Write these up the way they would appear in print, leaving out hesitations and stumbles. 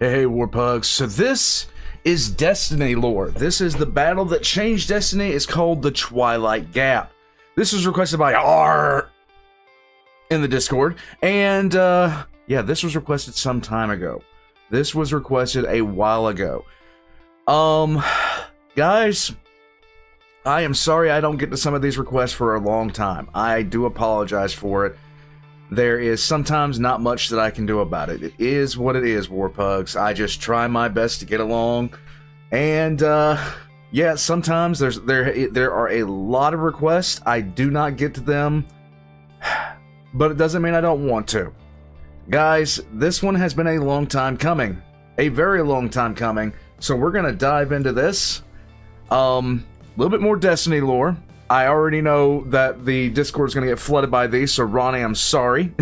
Hey, Warpugs. So this is Destiny lore. This is the battle that changed Destiny. It's called the Twilight Gap. This was requested by R in the Discord. And, yeah, this was requested some time ago. This was requested a while ago. Guys, I am sorry I don't get to some of these requests for a long time. I do apologize for it. There is sometimes not much that I can do about it. It is what it is, Warpugs. I just try my best to get along. And, yeah, sometimes there are a lot of requests. I do not get to them, but it doesn't mean I don't want to. Guys, this one has been a long time coming. A very long time coming. So we're going to dive into this. A little bit more Destiny lore. I already know that the Discord is going to get flooded by these, so Ronnie, I'm sorry.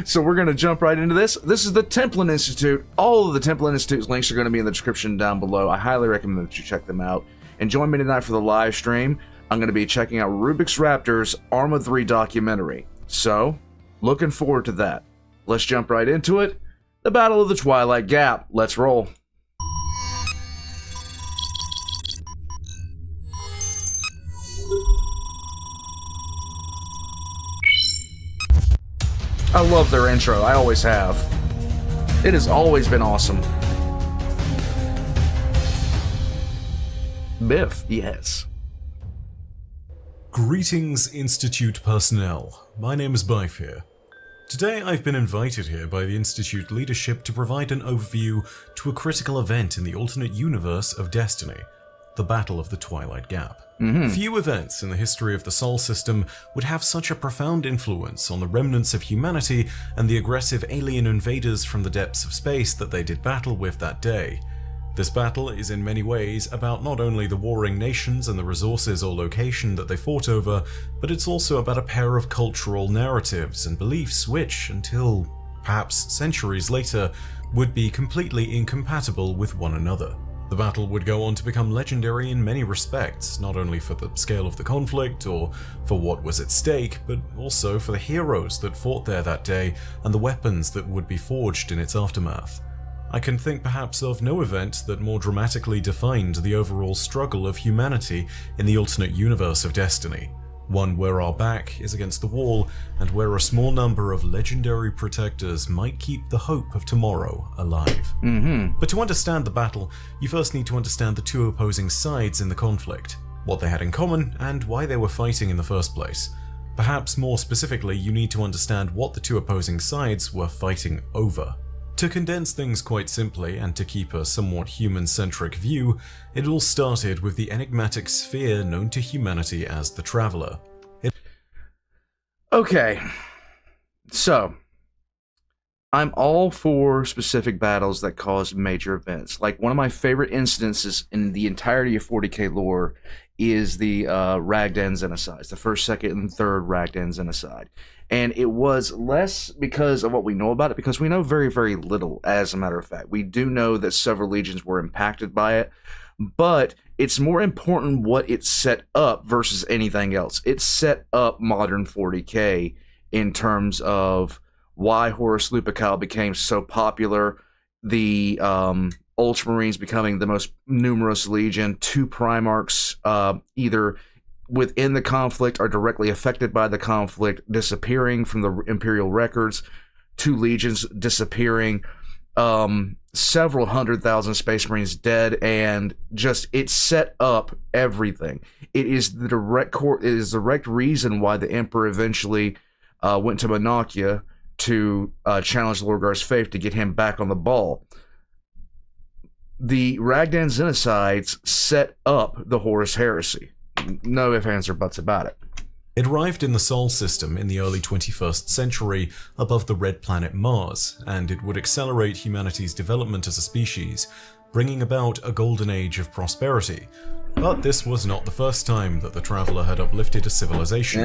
So we're going to jump right into this. This is the Templin Institute. All of the Templin Institute's links are going to be in the description down below. I highly recommend that you check them out. And join me tonight for the live stream. I'm going to be checking out Rubik's Raptor's Arma 3 documentary. So, looking forward to that. Let's jump right into it. The Battle of the Twilight Gap. Let's roll. I love their intro. I always have. It has always been awesome. Biff, yes. Greetings, Institute personnel. My name is Biff here. Today I've been invited here by the Institute leadership to provide an overview to a critical event in the alternate universe of Destiny, the Battle of the Twilight Gap. Few events in the history of the Sol system would have such a profound influence on the remnants of humanity and the aggressive alien invaders from the depths of space that they did battle with that day. This battle is in many ways about not only the warring nations and the resources or location that they fought over, but it's also about a pair of cultural narratives and beliefs which, until perhaps centuries later, would be completely incompatible with one another. The battle would go on to become legendary in many respects, not only for the scale of the conflict or for what was at stake, but also for the heroes that fought there that day and the weapons that would be forged in its aftermath. I can think perhaps of no event that more dramatically defined the overall struggle of humanity in the alternate universe of Destiny. One where our back is against the wall and where a small number of legendary protectors might keep the hope of tomorrow alive. But to understand the battle, you first need to understand the two opposing sides in the conflict, what they had in common and why they were fighting in the first place. Perhaps more specifically, you need to understand what the two opposing sides were fighting over. To condense things quite simply, and to keep a somewhat human-centric view, it all started with the enigmatic sphere known to humanity as the Traveler. Okay, so I'm all for specific battles that cause major events. Like, one of my favorite instances in the entirety of 40k lore is the Ragdan Genocides, the first, second, and third Ragdan Genocide. And it was less because of what we know about it, because we know very, very little, as a matter of fact. We do know that several legions were impacted by it, but it's more important what it set up versus anything else. It set up modern 40k in terms of why Horus Lupercal became so popular, the Ultramarines becoming the most numerous legion, two Primarchs either within the conflict are directly affected by the conflict, disappearing from the Imperial records, two legions disappearing, several 100,000 Space Marines dead, and just, it set up everything. It is the direct reason why the Emperor eventually went to Monarchia to challenge Lorgar's faith to get him back on the ball. The Ragdan Genocides set up the Horus Heresy. No ifs, ands, or buts about it. It arrived in the Sol system in the early 21st century above the red planet Mars, and it would accelerate humanity's development as a species, bringing about a golden age of prosperity. But this was not the first time that the Traveler had uplifted a civilization.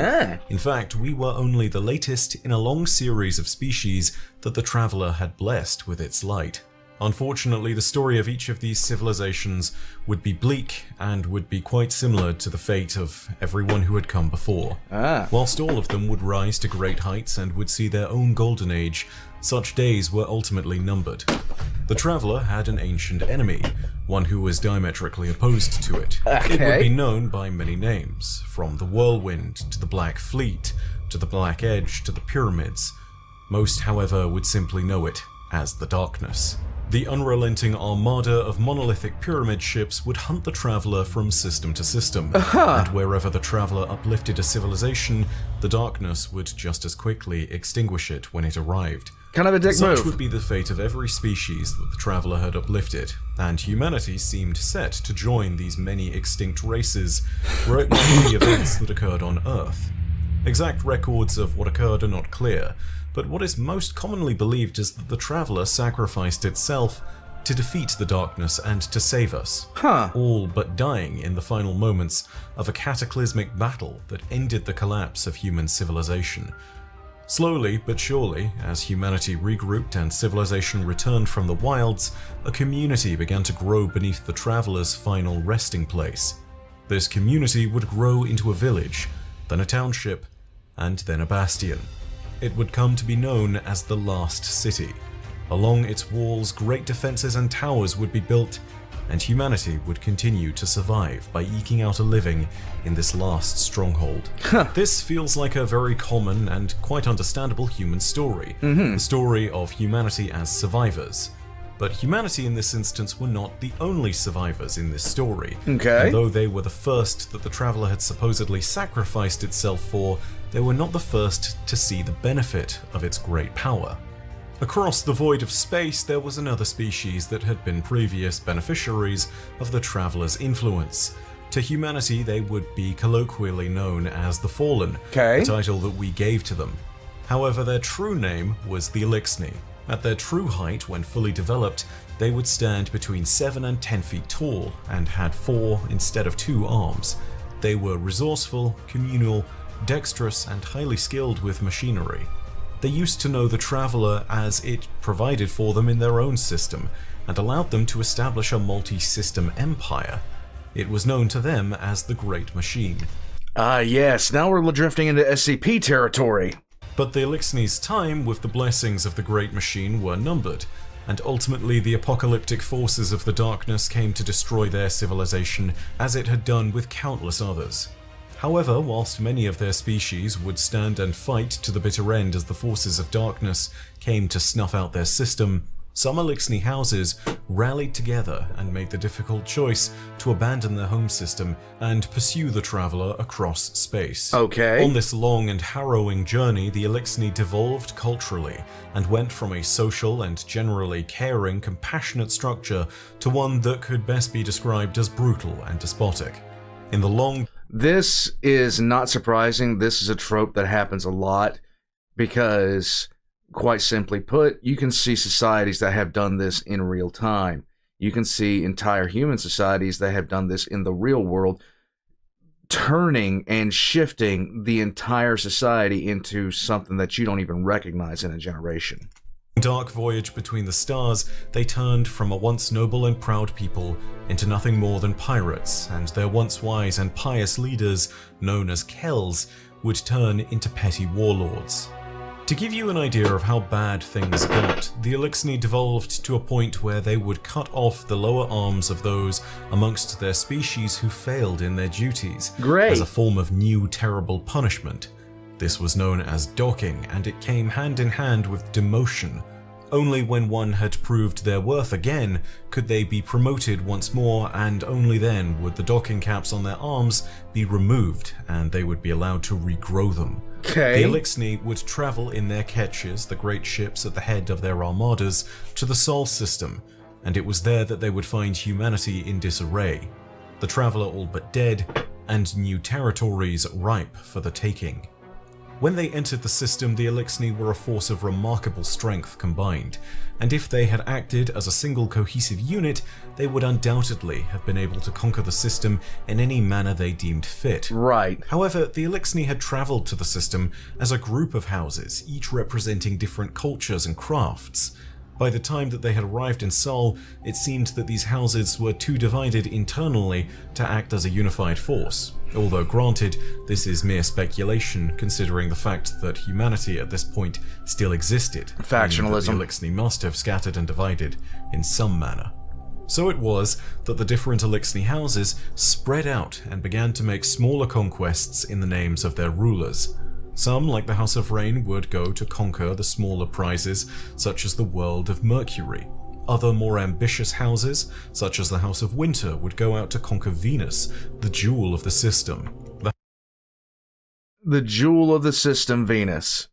In fact, we were only the latest in a long series of species that the Traveler had blessed with its light. Unfortunately, the story of each of these civilizations would be bleak and would be quite similar to the fate of everyone who had come before. Whilst all of them would rise to great heights and would see their own golden age, such days were ultimately numbered. The Traveller had an ancient enemy, one who was diametrically opposed to it. It would be known by many names, from the Whirlwind to the Black Fleet, to the Black Edge to the Pyramids. Most, however, would simply know it as the Darkness. The unrelenting armada of monolithic pyramid ships would hunt the Traveller from system to system, and wherever the Traveller uplifted a civilization, the Darkness would just as quickly extinguish it when it arrived. Kind of a dick move. Such would be the fate of every species that the Traveller had uplifted, and humanity seemed set to join these many extinct races, were it not for the events that occurred on Earth. Exact records of what occurred are not clear, but what is most commonly believed is that the Traveller sacrificed itself to defeat the Darkness and to save us, all but dying in the final moments of a cataclysmic battle that ended the collapse of human civilization. Slowly but surely, as humanity regrouped and civilization returned from the wilds, a community began to grow beneath the Traveller's final resting place. This community would grow into a village, then a township, and then a bastion. It would come to be known as the Last City. Along its walls, great defenses and towers would be built, and humanity would continue to survive by eking out a living in this last stronghold. This feels like a very common and quite understandable human story, the story of humanity as survivors. But humanity in this instance were not the only survivors in this story. And though they were the first that the Traveller had supposedly sacrificed itself for, they were not the first to see the benefit of its great power. Across the void of space, there was another species that had been previous beneficiaries of the Traveller's influence. To humanity, they would be colloquially known as the Fallen, the title that we gave to them. However, their true name was the Elixni. At their true height, when fully developed, they would stand between 7 and 10 feet tall and had 4 instead of 2 arms. They were resourceful, communal, dexterous, and highly skilled with machinery. They used to know the Traveller as it provided for them in their own system and allowed them to establish a multi-system empire. It was known to them as the Great Machine. Yes, now we're drifting into SCP territory. But the Elixni's time with the blessings of the Great Machine were numbered, and ultimately the apocalyptic forces of the Darkness came to destroy their civilization as it had done with countless others. However, whilst many of their species would stand and fight to the bitter end as the forces of Darkness came to snuff out their system, some Elixni houses rallied together and made the difficult choice to abandon their home system and pursue the Traveller across space. On this long and harrowing journey, the Elixni devolved culturally and went from a social and generally caring, compassionate structure to one that could best be described as brutal and despotic. In the long This is not surprising. This is a trope that happens a lot because, quite simply put, you can see societies that have done this in real time. You can see entire human societies that have done this in the real world, turning and shifting the entire society into something that you don't even recognize in a generation. Dark voyage between the stars, they turned from a once noble and proud people into nothing more than pirates, and their once wise and pious leaders, known as Kells, would turn into petty warlords. To give you an idea of how bad things got, the Elixni devolved to a point where they would cut off the lower arms of those amongst their species who failed in their duties, as a form of new terrible punishment. This was known as docking, and it came hand in hand with demotion. Only when one had proved their worth again could they be promoted once more, and only then would the docking caps on their arms be removed and they would be allowed to regrow them. The Elixni would travel in their ketches, the great ships at the head of their armadas, to the Sol system, and it was there that they would find humanity in disarray, the Traveller all but dead, and new territories ripe for the taking. When they entered the system, the Elixni were a force of remarkable strength combined, and if they had acted as a single cohesive unit, they would undoubtedly have been able to conquer the system in any manner they deemed fit. However, the Elixni had travelled to the system as a group of houses, each representing different cultures and crafts. By the time that they had arrived in Sol, it seemed that these houses were too divided internally to act as a unified force. Although granted, this is mere speculation considering the fact that humanity at this point still existed. Factionalism. The Elixni must have scattered and divided in some manner. So it was that the different Elixni houses spread out and began to make smaller conquests in the names of their rulers. Some, like the House of Rain, would go to conquer the smaller prizes, such as the world of Mercury. Other more ambitious houses, such as the House of Winter, would go out to conquer Venus, the jewel of the system. The jewel of the system, Venus.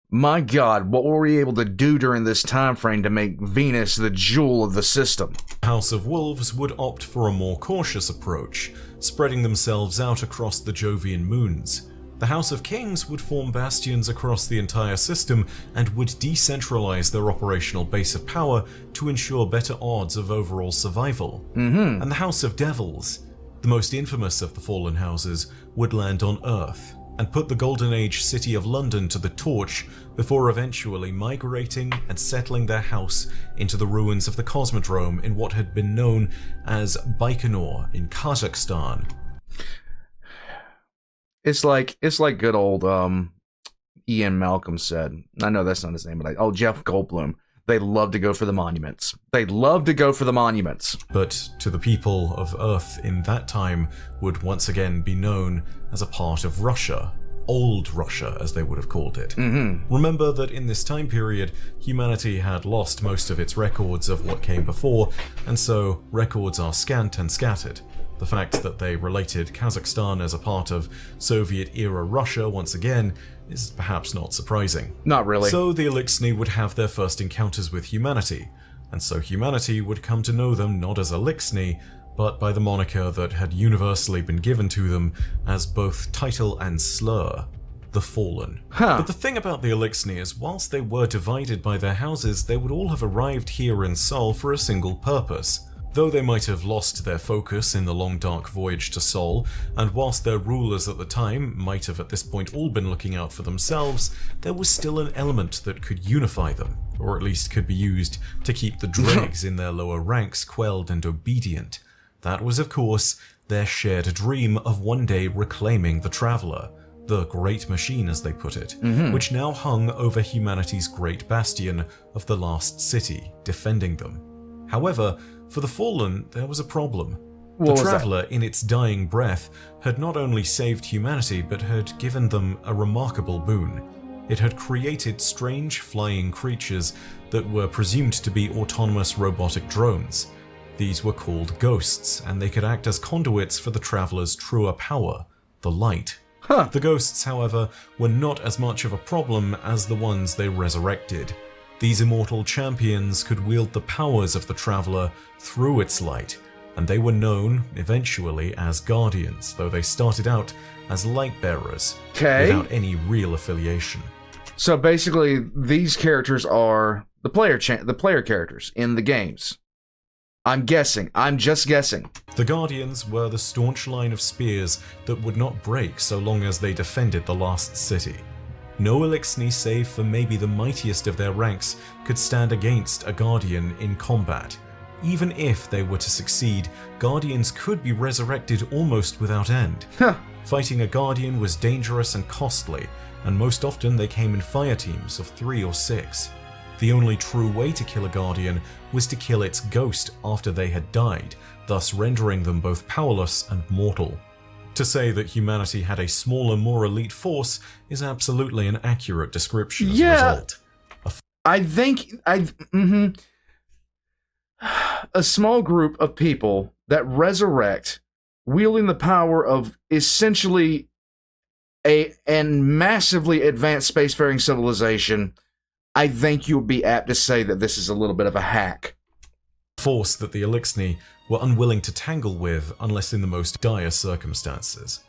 My God, what were we able to do during this time frame to make Venus the jewel of the system? The House of Wolves would opt for a more cautious approach, spreading themselves out across the Jovian moons. The House of Kings would form bastions across the entire system and would decentralize their operational base of power to ensure better odds of overall survival. And the House of Devils, the most infamous of the fallen houses, would land on Earth and put the Golden Age city of London to the torch before eventually migrating and settling their house into the ruins of the Cosmodrome in what had been known as Baikonur in Kazakhstan. It's like good old Ian Malcolm said. I know that's not his name, but Jeff Goldblum. They love to go for the monuments. They love to go for the monuments. But to the people of Earth in that time would once again be known as a part of Russia. Old Russia, as they would have called it. Remember that in this time period, humanity had lost most of its records of what came before, and so records are scant and scattered. The fact that they related Kazakhstan as a part of Soviet-era Russia once again is perhaps not surprising. Not really. So the Elixni would have their first encounters with humanity, and so humanity would come to know them not as Elixni, but by the moniker that had universally been given to them as both title and slur, the Fallen. But the thing about the Elixni is, whilst they were divided by their houses, they would all have arrived here in Sol for a single purpose. Though they might have lost their focus in the long dark voyage to Sol, and whilst their rulers at the time might have at this point all been looking out for themselves, there was still an element that could unify them, or at least could be used to keep the dregs in their lower ranks quelled and obedient. That was, of course, their shared dream of one day reclaiming the Traveller, the Great Machine as they put it, which now hung over humanity's great bastion of the Last City, defending them. However, for the Fallen, there was a problem. The Traveller, in its dying breath, had not only saved humanity, but had given them a remarkable boon. It had created strange flying creatures that were presumed to be autonomous robotic drones. These were called ghosts, and they could act as conduits for the Traveller's truer power, the light. The ghosts, however, were not as much of a problem as the ones they resurrected. These immortal champions could wield the powers of the Traveller through its light, and they were known, eventually, as Guardians, though they started out as light-bearers, without any real affiliation. So basically, these characters are the player characters in the games. I'm just guessing. The Guardians were the staunch line of spears that would not break so long as they defended the Last City. No Elixni, save for maybe the mightiest of their ranks, could stand against a Guardian in combat. Even if they were to succeed, Guardians could be resurrected almost without end. Fighting a Guardian was dangerous and costly, and most often they came in fire teams of 3 or 6. The only true way to kill a Guardian was to kill its ghost after they had died, thus rendering them both powerless and mortal. To say that humanity had a smaller, more elite force is absolutely an accurate description as a result. I think a small group of people that resurrect, wielding the power of essentially a massively advanced spacefaring civilization. I think you would be apt to say that this is a little bit of a hack. Force that the Elixni were unwilling to tangle with unless in the most dire circumstances.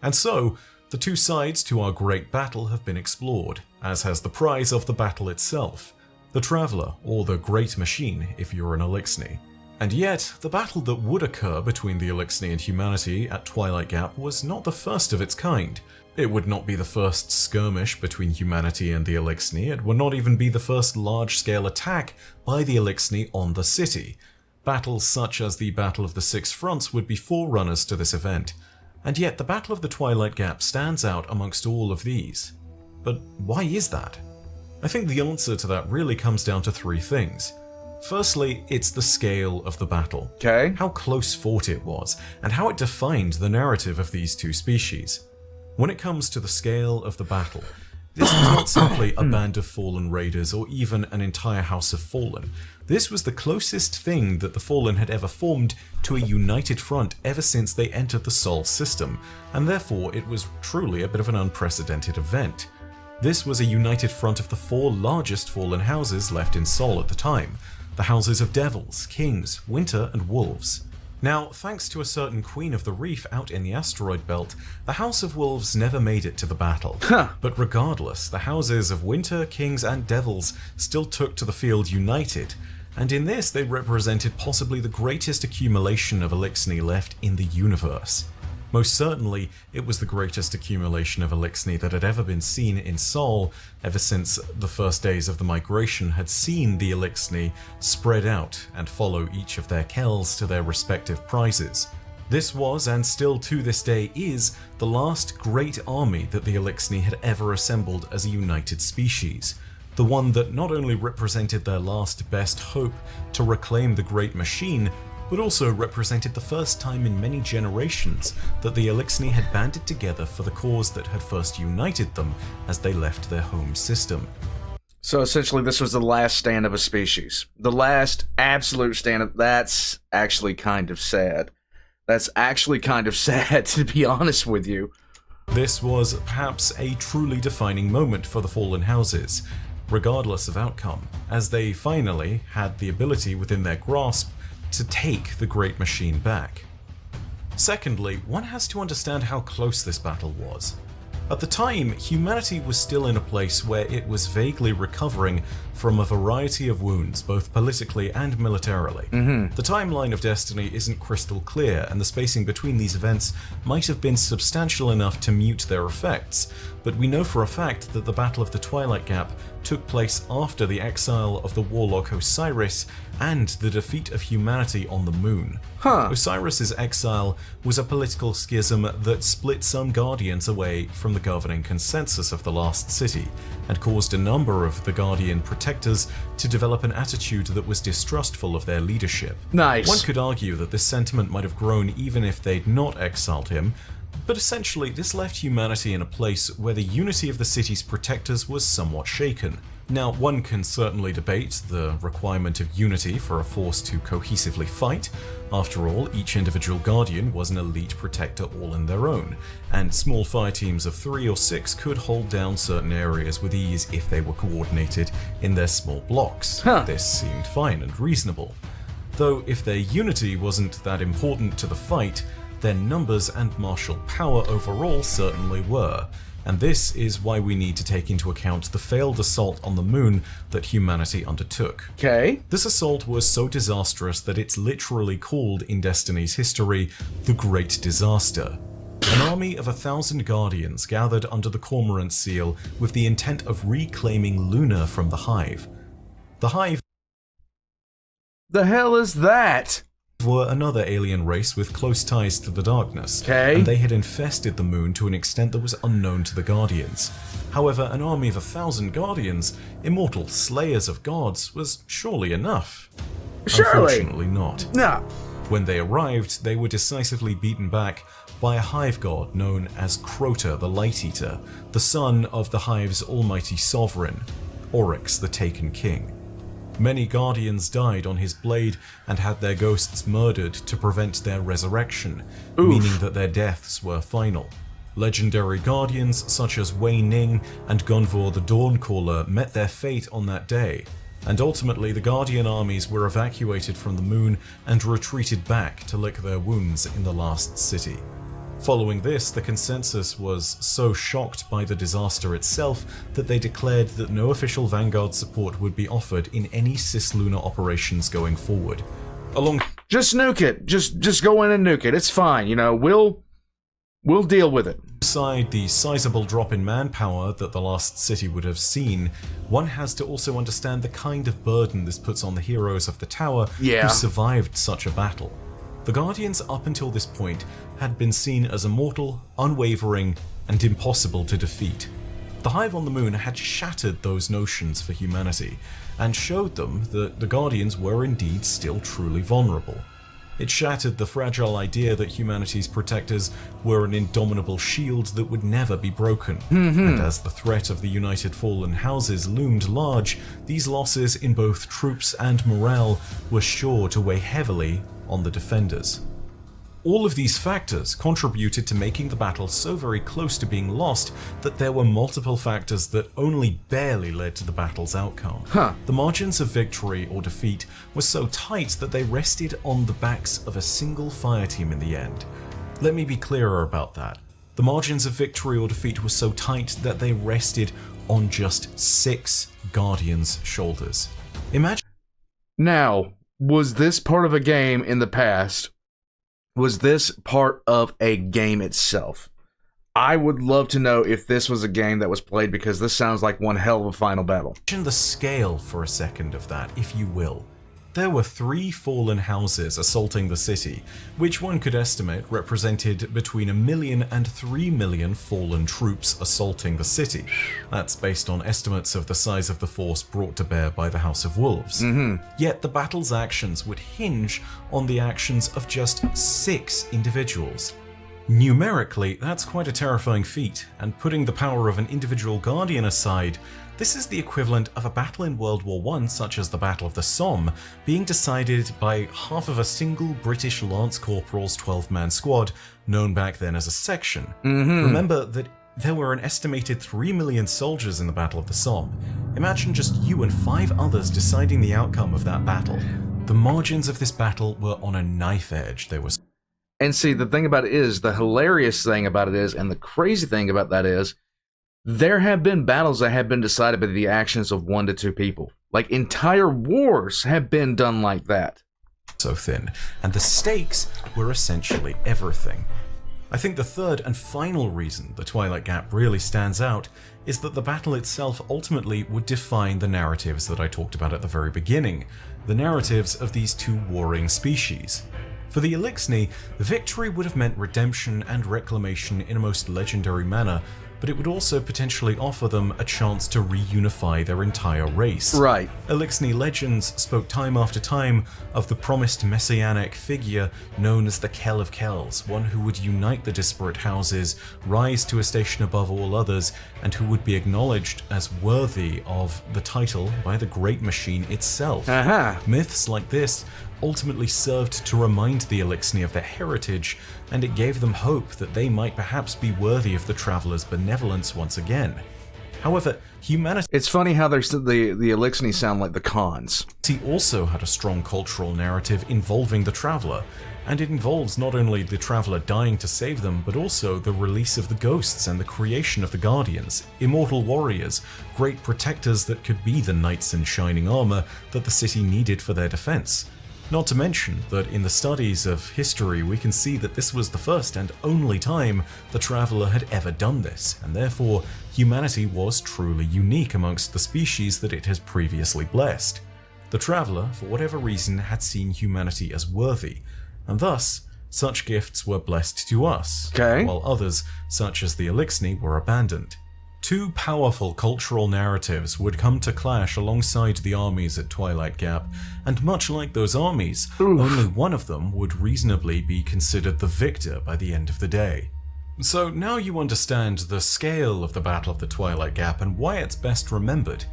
And so, the two sides to our great battle have been explored, as has the prize of the battle itself, the Traveller, or the Great Machine if you're an Elixni. And yet, the battle that would occur between the Elixni and humanity at Twilight Gap was not the first of its kind. It would not be the first skirmish between humanity and the Elixni. It would not even be the first large-scale attack by the Elixni on the city. Battles such as the Battle of the Six Fronts would be forerunners to this event, and yet the Battle of the Twilight Gap stands out amongst all of these. But why is that? I think the answer to that really comes down to three things. Firstly, it's the scale of the battle. Okay. How close fought it was, and how it defined the narrative of these two species. When it comes to the scale of the battle, this was not simply a band of fallen raiders or even an entire house of fallen. This was the closest thing that the Fallen had ever formed to a united front ever since they entered the Sol system, and therefore it was truly a bit of an unprecedented event. This was a united front of the four largest fallen houses left in Sol at the time, the houses of Devils, Kings, Winter, and Wolves. Now, thanks to a certain Queen of the Reef out in the asteroid belt, the House of Wolves never made it to the battle. But regardless, the houses of Winter, Kings, and Devils still took to the field united, and in this they represented possibly the greatest accumulation of Elixni left in the universe. Most certainly, it was the greatest accumulation of Elixni that had ever been seen in Sol ever since the first days of the migration had seen the Elixni spread out and follow each of their Kells to their respective prizes. This was, and still to this day is, the last great army that the Elixni had ever assembled as a united species. The one that not only represented their last best hope to reclaim the Great Machine, but also represented the first time in many generations that the Elixni had banded together for the cause that had first united them as they left their home system. So essentially this was the last stand of a species. The last absolute stand of... That's actually kind of sad. That's actually kind of sad, to be honest with you. This was perhaps a truly defining moment for the Fallen Houses, regardless of outcome, as they finally had the ability within their grasp to take the Great Machine back. Secondly, one has to understand how close this battle was. At the time, humanity was still in a place where it was vaguely recovering from a variety of wounds, both politically and militarily. The timeline of Destiny isn't crystal clear, and the spacing between these events might have been substantial enough to mute their effects, but we know for a fact that the Battle of the Twilight Gap took place after the exile of the warlock Osiris and the defeat of humanity on the moon. Osiris's exile was a political schism that split some Guardians away from the governing consensus of the Last City, and caused a number of the Guardian protectors to develop an attitude that was distrustful of their leadership. Nice. One could argue that this sentiment might have grown even if they'd not exiled him, but essentially this left humanity in a place where the unity of the city's protectors was somewhat shaken. Now, one can certainly debate the requirement of unity for a force to cohesively fight. After all, each individual Guardian was an elite protector all in their own, and small fire teams of 3 or 6 could hold down certain areas with ease if they were coordinated in their small blocks. This seemed fine and reasonable. Though if their unity wasn't that important to the fight, their numbers and martial power overall certainly were. And this is why we need to take into account the failed assault on the moon that humanity undertook. Okay. This assault was so disastrous that it's literally called in Destiny's history the Great Disaster. An army of 1,000 Guardians gathered under the Cormorant Seal with the intent of reclaiming Luna from the Hive. The Hive The hell is that? were another alien race with close ties to the darkness, Okay. and they had infested the moon to an extent that was unknown to the Guardians. However, an army of 1,000 Guardians, immortal slayers of gods, was surely enough. Surely. Unfortunately not. No. When they arrived, they were decisively beaten back by a hive god known as Crota the Light Eater, the son of the Hive's almighty sovereign, Oryx the Taken King. Many Guardians died on his blade and had their ghosts murdered to prevent their resurrection, meaning that their deaths were final. Legendary Guardians such as Wei Ning and Gunvor the Dawncaller met their fate on that day, and ultimately the Guardian armies were evacuated from the moon and retreated back to lick their wounds in the Last City. Following this, the consensus was so shocked by the disaster itself that they declared that no official Vanguard support would be offered in any cislunar operations going forward. Just nuke it. Just go in and nuke it. It's fine. You know, we'll We'll deal with it. Beside the sizable drop in manpower that the last city would have seen, one has to also understand the kind of burden this puts on the heroes of the tower Yeah. who survived such a battle. The Guardians up until this point had been seen as immortal, unwavering, and impossible to defeat. The Hive on the Moon had shattered those notions for humanity, and showed them that the Guardians were indeed still truly vulnerable. It shattered the fragile idea that humanity's protectors were an indomitable shield that would never be broken. And as the threat of the United Fallen Houses loomed large, these losses in both troops and morale were sure to weigh heavily on the defenders. All of these factors contributed to making the battle so very close to being lost that there were multiple factors that only barely led to the battle's outcome. The margins of victory or defeat were so tight that they rested on the backs of a single fire team in the end. Let me be clearer about that. The margins of victory or defeat were so tight that they rested on just 6 Guardians' shoulders. Imagine. Now, was this part of a game in the past? Was this part of a game itself? I would love to know if this was a game that was played, because this sounds like one hell of a final battle. Imagine the scale for a second of that, if you will. There were 3 fallen houses assaulting the city, which one could estimate represented between 1 million and 3 million fallen troops assaulting the city. That's based on estimates of the size of the force brought to bear by the House of Wolves. Yet the battle's actions would hinge on the actions of just 6 individuals. Numerically, that's quite a terrifying feat, and putting the power of an individual Guardian aside, this is the equivalent of a battle in World War I, such as the Battle of the Somme, being decided by half of a single British Lance Corporal's 12-man squad, known back then as a section. Remember that there were an estimated 3 million soldiers in the Battle of the Somme. Imagine just you and 5 others deciding the outcome of that battle. The margins of this battle were on a knife edge. There was. And see, the thing about it is, the hilarious thing about it is, and the crazy thing about that is, there have been battles that have been decided by the actions of 1 to 2 people. Like, entire wars have been done like that. So thin, and the stakes were essentially everything. I think the third and final reason the Twilight Gap really stands out is that the battle itself ultimately would define the narratives that I talked about at the very beginning, the narratives of these 2 warring species. For the Elixni, victory would have meant redemption and reclamation in a most legendary manner, but it would also potentially offer them a chance to reunify their entire race. Right. Elixni legends spoke time after time of the promised messianic figure known as the Kell of Kells, one who would unite the disparate houses, rise to a station above all others, and who would be acknowledged as worthy of the title by the Great Machine itself. Myths like this ultimately served to remind the Elixni of their heritage, and it gave them hope that they might perhaps be worthy of the Traveler's benevolence once again. However, humanity. It's funny how the Elixni sound like the Khans. Also had a strong cultural narrative involving the Traveler, and it involves not only the Traveler dying to save them, but also the release of the ghosts and the creation of the Guardians, immortal warriors, great protectors that could be the knights in shining armor that the city needed for their defense. Not to mention that in the studies of history we can see that this was the first and only time the Traveler had ever done this, and therefore humanity was truly unique amongst the species that it has previously blessed. The Traveler, for whatever reason, had seen humanity as worthy, and thus such gifts were blessed to us, while others, such as the Elixni, were abandoned. 2 powerful cultural narratives would come to clash alongside the armies at Twilight Gap, and much like those armies, only one of them would reasonably be considered the victor by the end of the day. So now you understand the scale of the Battle of the Twilight Gap and why it's best remembered.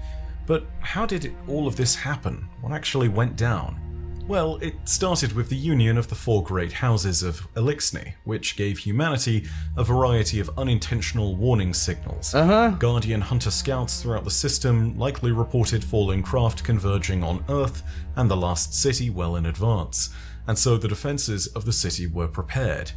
But how did all of this happen? What actually went down? Well, it started with the union of the 4 great houses of Elixni, which gave humanity a variety of unintentional warning signals. Guardian Hunter scouts throughout the system likely reported fallen craft converging on Earth and the last city well in advance, and so the defenses of the city were prepared.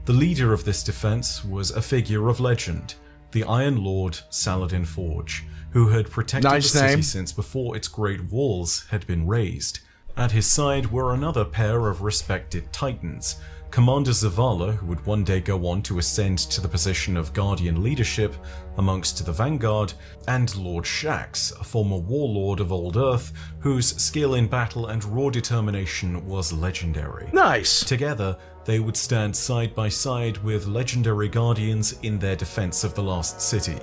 The leader of this defense was a figure of legend, the Iron Lord Saladin Forge, who had protected the city since before its great walls had been raised. At his side were another pair of respected titans, Commander Zavala, who would one day go on to ascend to the position of Guardian leadership amongst the Vanguard, and Lord Shaxx, a former warlord of Old Earth, whose skill in battle and raw determination was legendary. Nice! Together, they would stand side by side with legendary Guardians in their defense of the Lost City.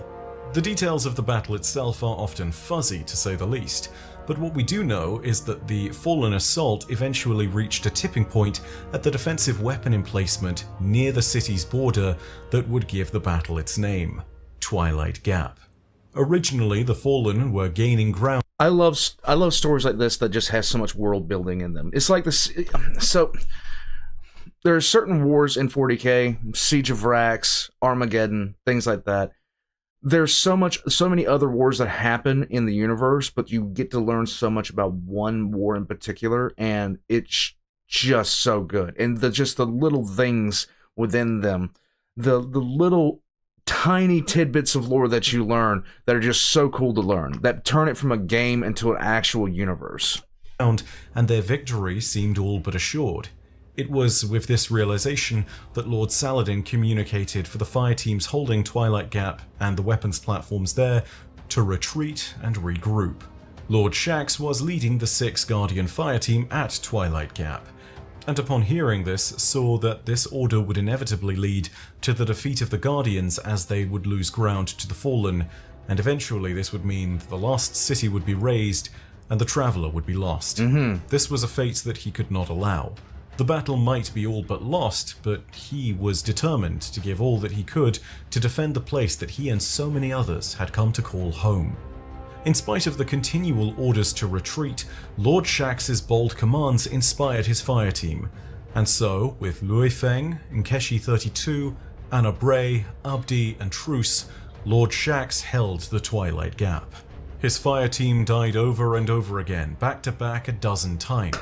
The details of the battle itself are often fuzzy, to say the least, but what we do know is that the Fallen assault eventually reached a tipping point at the defensive weapon emplacement near the city's border that would give the battle its name, Twilight Gap. Originally, the Fallen were gaining ground. I love stories like this that just has so much world building in them. It's like this. So there are certain wars in 40k, Siege of Vrax, Armageddon, things like that. There's so many other wars that happen in the universe, but you get to learn so much about one war in particular, and it's just so good. And the little things within them, the little tiny tidbits of lore that you learn that are just so cool to learn, that turn it from a game into an actual universe. And their victory seemed all but assured. It was with this realization that Lord Saladin communicated for the fire teams holding Twilight Gap and the weapons platforms there to retreat and regroup. Lord Shaxx was leading the 6 Guardian fire team at Twilight Gap, and upon hearing this saw that this order would inevitably lead to the defeat of the Guardians as they would lose ground to the Fallen, and eventually this would mean the Lost City would be razed and the Traveler would be lost. This was a fate that he could not allow. The battle might be all but lost, but he was determined to give all that he could to defend the place that he and so many others had come to call home. In spite of the continual orders to retreat, Lord Shaxx's bold commands inspired his fire team, and so, with Lue Feng, Nkeshi 32, Anna Bray, Abdi, and Truce, Lord Shaxx held the Twilight Gap. His fire team died over and over again, back to back a dozen times.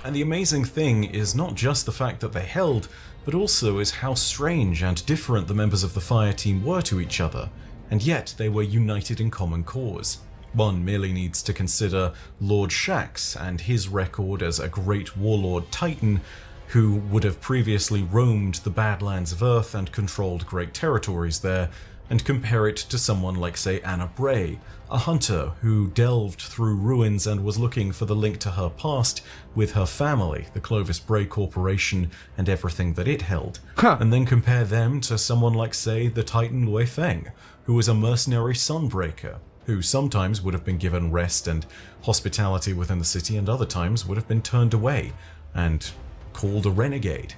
And the amazing thing is not just the fact that they held, but also is how strange and different the members of the fire team were to each other, and yet they were united in common cause. One merely needs to consider Lord Shaxx and his record as a great warlord titan who would have previously roamed the Badlands of Earth and controlled great territories there, and compare it to someone like, say, Anna Bray, a hunter who delved through ruins and was looking for the link to her past with her family, the Clovis Bray Corporation, and everything that it held. And then compare them to someone like, say, the Titan Lue Feng, who was a mercenary sunbreaker, who sometimes would have been given rest and hospitality within the city and other times would have been turned away and called a renegade.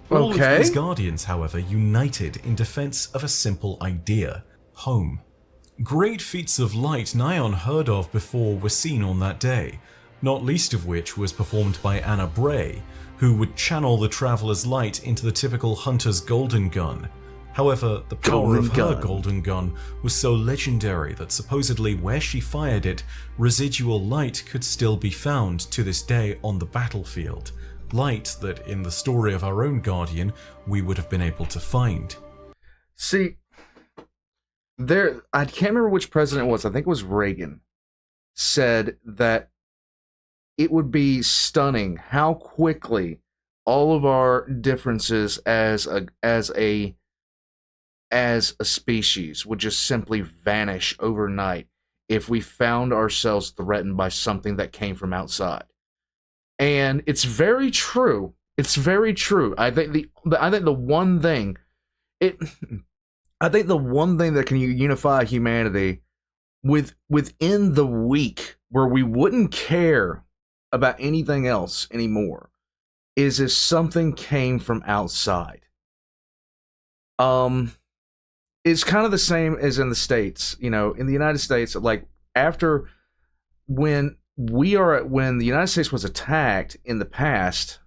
All of these Guardians, however, united in defense of a simple idea: home. Great feats of light nigh unheard of before were seen on that day, not least of which was performed by Anna Bray, who would channel the Traveler's light into the typical hunter's golden gun. However, the power of her golden gun was so legendary that supposedly where she fired it, residual light could still be found to this day on the battlefield. Light that, in the story of our own Guardian, we would have been able to find. See, I can't remember which president it was, I think it was Reagan, said that it would be stunning how quickly all of our differences as a species would just simply vanish overnight if we found ourselves threatened by something that came from outside. And it's very true. It's very true. I think the one thing that can unify humanity within the week where we wouldn't care about anything else anymore is if something came from outside. It's kind of the same as in the States. You know, in the United States, like after when the United States was attacked in the past,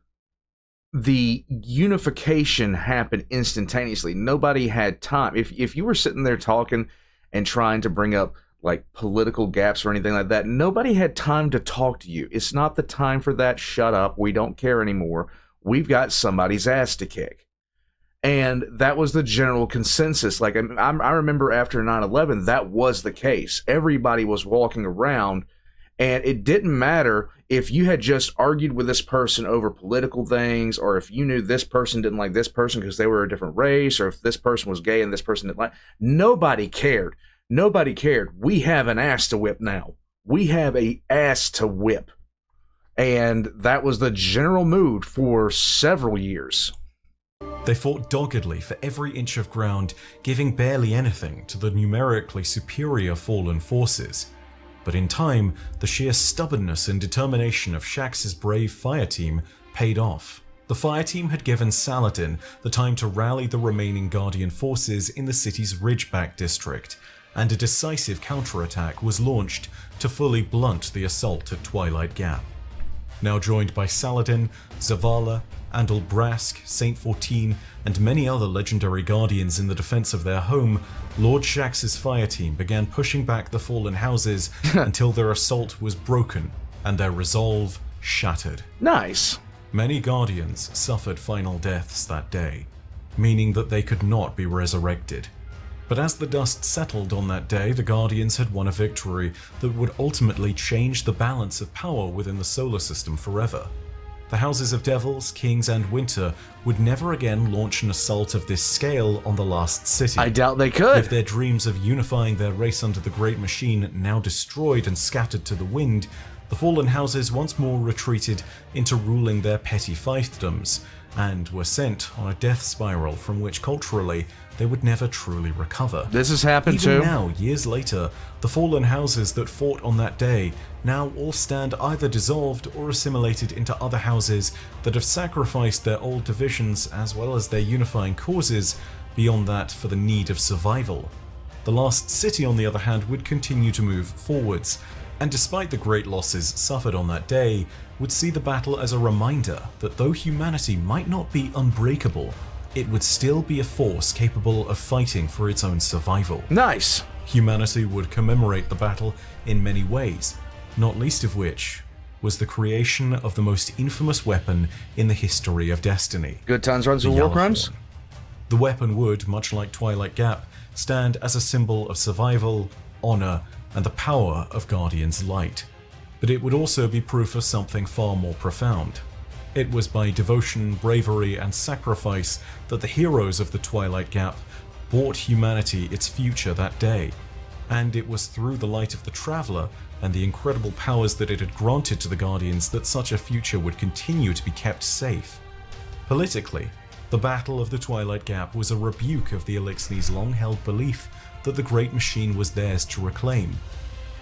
the unification happened instantaneously. Nobody had time. If you were sitting there talking and trying to bring up like political gaps or anything like that, nobody had time to talk to you. It's not the time for that. Shut up. We don't care anymore. We've got somebody's ass to kick. And that was the general consensus. Like, I remember after 9/11, that was the case. Everybody was walking around And it didn't matter if you had just argued with this person over political things, or if you knew this person didn't like this person because they were a different race, or if this person was gay and this person didn't like. Nobody cared. Nobody cared. We have an ass to whip now. We have a ass to whip. And that was the general mood for several years. They fought doggedly for every inch of ground, giving barely anything to the numerically superior fallen forces. But in time, the sheer stubbornness and determination of Shax's brave fire team paid off. The fire team had given Saladin the time to rally the remaining Guardian forces in the city's Ridgeback district, and a decisive counterattack was launched to fully blunt the assault at Twilight Gap. Now joined by Saladin, Zavala, Andal Brask, Saint 14, and many other legendary Guardians in the defense of their home, Lord Shax's fire team began pushing back the fallen houses until their assault was broken and their resolve shattered. Nice. Many Guardians suffered final deaths that day, meaning that they could not be resurrected. But as the dust settled on that day, the Guardians had won a victory that would ultimately change the balance of power within the solar system forever. The houses of Devils, Kings, and Winter would never again launch an assault of this scale on the Last City. I doubt they could. With their dreams of unifying their race under the Great Machine now destroyed and scattered to the wind, the fallen houses once more retreated into ruling their petty fiefdoms, and were sent on a death spiral from which culturally they would never truly recover. This has happened Even too. now, years later, the fallen houses that fought on that day now all stand either dissolved or assimilated into other houses that have sacrificed their old divisions as well as their unifying causes beyond that for the need of survival. The Last City, on the other hand, would continue to move forwards, and despite the great losses suffered on that day, would see the battle as a reminder that though humanity might not be unbreakable, it would still be a force capable of fighting for its own survival. Nice. Humanity would commemorate the battle in many ways, not least of which was the creation of the most infamous weapon in the history of Destiny. Good times runs the with war Yalahorn. crimes. The weapon would, much like Twilight Gap, stand as a symbol of survival, honor, and the power of Guardian's light. But it would also be proof of something far more profound. It was by devotion, bravery, and sacrifice that the heroes of the Twilight Gap bought humanity its future that day, and it was through the light of the Traveler and the incredible powers that it had granted to the Guardians that such a future would continue to be kept safe. Politically, the Battle of the Twilight Gap was a rebuke of the Elixinis' long-held belief that the Great Machine was theirs to reclaim.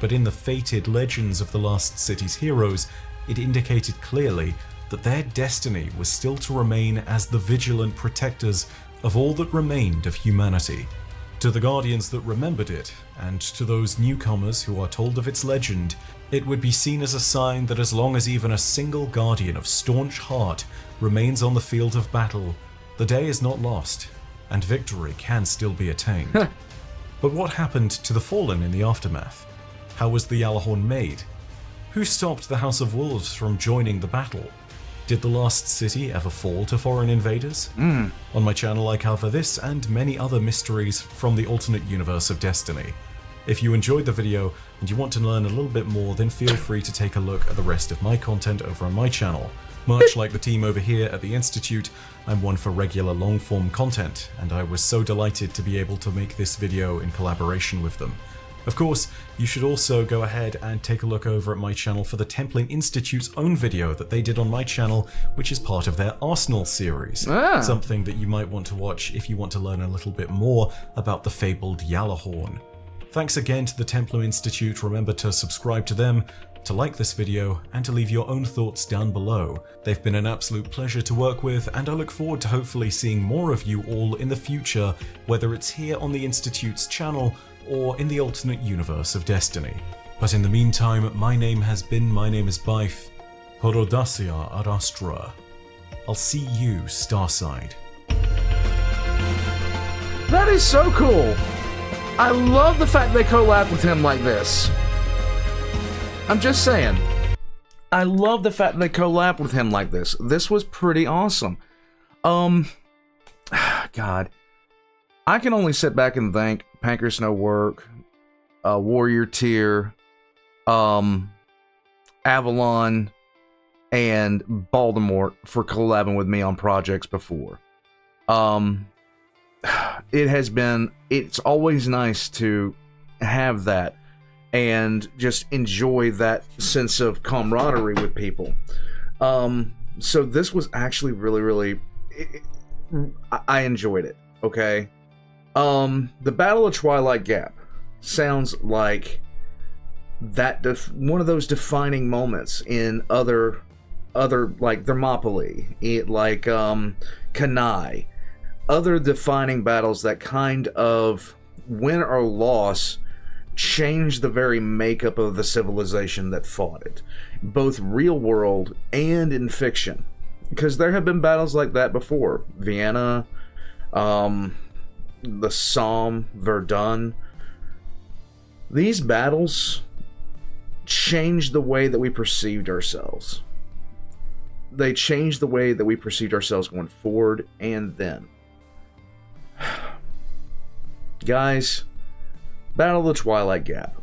But in the fated legends of the Last City's heroes, it indicated clearly that their destiny was still to remain as the vigilant protectors of all that remained of humanity. To the Guardians that remembered it, and to those newcomers who are told of its legend, it would be seen as a sign that as long as even a single Guardian of staunch heart remains on the field of battle, the day is not lost, and victory can still be attained. But what happened to the Fallen in the aftermath? How was the Yalahorn made? Who stopped the House of Wolves from joining the battle? Did the Last City ever fall to foreign invaders? On my channel I cover this and many other mysteries from the alternate universe of Destiny. If you enjoyed the video and you want to learn a little bit more, then feel free to take a look at the rest of my content over on my channel. Much like the team over here at the Institute, I'm one for regular long-form content, and I was so delighted to be able to make this video in collaboration with them. Of course, you should also go ahead and take a look over at my channel for the Templin Institute's own video that they did on my channel, which is part of their Arsenal series. Something that you might want to watch if you want to learn a little bit more about the fabled Yalahorn. Thanks again to the Templin Institute. Remember to subscribe to them, to like this video, and to leave your own thoughts down below. They've been an absolute pleasure to work with, and I look forward to hopefully seeing more of you all in the future, whether it's here on the Institute's channel or in the alternate universe of Destiny. But in the meantime, my name is Bife. Horodacia ad Astra. I'll see you, Starside. That is so cool. I love the fact they collab with him like this. I'm just saying. I love the fact they collab with him like this. This was pretty awesome. God. I can only sit back and thank Pankers No Work, Warrior Tier, Avalon, and Baltimore for collabing with me on projects before. It's always nice to have that and just enjoy that sense of camaraderie with people. So this was actually really, I enjoyed it, okay? The Battle of Twilight Gap sounds like that one of those defining moments in other like Thermopylae, Kanai, other defining battles that kind of win or loss changed the very makeup of the civilization that fought it, both real world and in fiction, because there have been battles like that before. Vienna, the Somme, Verdun. These battles changed the way that we perceived ourselves. They changed the way that we perceived ourselves going forward and then. Guys, Battle of the Twilight Gap.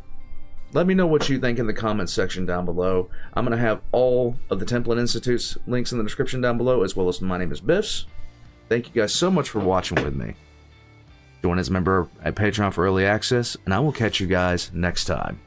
Let me know what you think in the comments section down below. I'm going to have all of the Templin Institute's links in the description down below, as well as My Name is Biffs. Thank you guys so much for watching with me. Join as a member at Patreon for early access, and I will catch you guys next time.